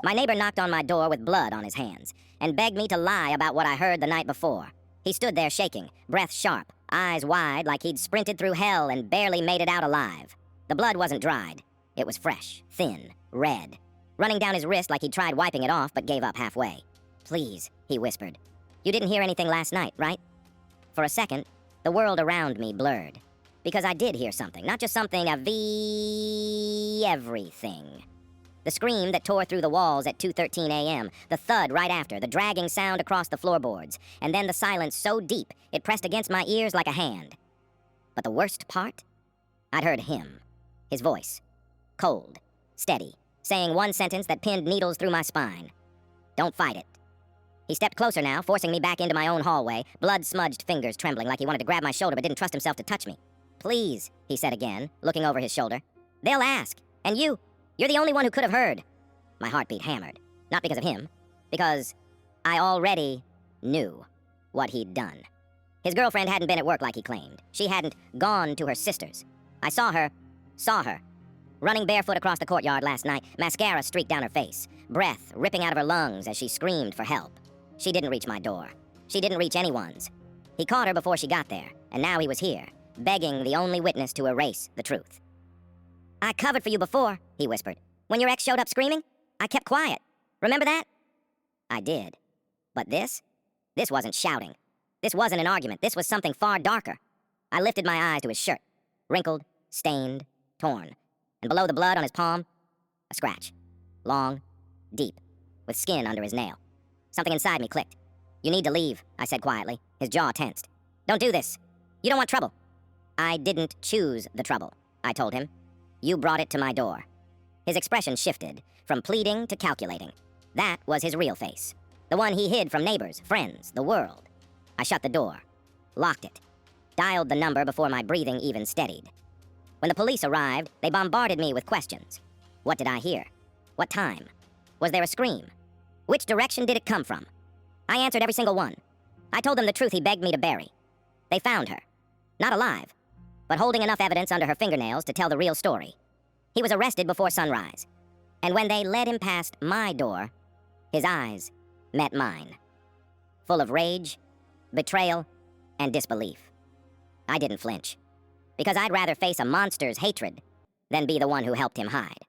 My neighbor knocked on my door with blood on his hands and begged me to lie about what I heard the night before. He stood there shaking, breath sharp, eyes wide like he'd sprinted through hell and barely made it out alive. The blood wasn't dried. It was fresh, thin, red, running down his wrist like he'd tried wiping it off but gave up halfway. "Please," he whispered. "You didn't hear anything last night, right?" For a second, the world around me blurred. Because I did hear something, not just something, everything. The scream that tore through the walls at 2:13 a.m., the thud right after, the dragging sound across the floorboards, and then the silence so deep it pressed against my ears like a hand. But the worst part? I'd heard him. His voice. Cold. Steady. Saying one sentence that pinned needles through my spine. "Don't fight it." He stepped closer now, forcing me back into my own hallway, blood-smudged fingers trembling like he wanted to grab my shoulder but didn't trust himself to touch me. "Please," he said again, looking over his shoulder. "They'll ask. And you're the only one who could have heard." My heartbeat hammered. Not because of him. Because I already knew what he'd done. His girlfriend hadn't been at work like he claimed. She hadn't gone to her sister's. I saw her, running barefoot across the courtyard last night, mascara streaked down her face, breath ripping out of her lungs as she screamed for help. She didn't reach my door. She didn't reach anyone's. He caught her before she got there, and now he was here, begging the only witness to erase the truth. "I covered for you before," he whispered. "When your ex showed up screaming, I kept quiet. Remember that?" I did. But this wasn't shouting. This wasn't an argument. This was something far darker. I lifted my eyes to his shirt, wrinkled, stained, torn, and below the blood on his palm, a scratch. Long, deep, with skin under his nail. Something inside me clicked. "You need to leave," I said quietly, his jaw tensed. "Don't do this. You don't want trouble." "I didn't choose the trouble," I told him. "You brought it to my door." His expression shifted, from pleading to calculating. That was his real face. The one he hid from neighbors, friends, the world. I shut the door, locked it, dialed the number before my breathing even steadied. When the police arrived, they bombarded me with questions. What did I hear? What time? Was there a scream? Which direction did it come from? I answered every single one. I told them the truth he begged me to bury. They found her. Not alive, but holding enough evidence under her fingernails to tell the real story. He was arrested before sunrise. And when they led him past my door, his eyes met mine. Full of rage, betrayal, and disbelief. I didn't flinch. Because I'd rather face a monster's hatred than be the one who helped him hide.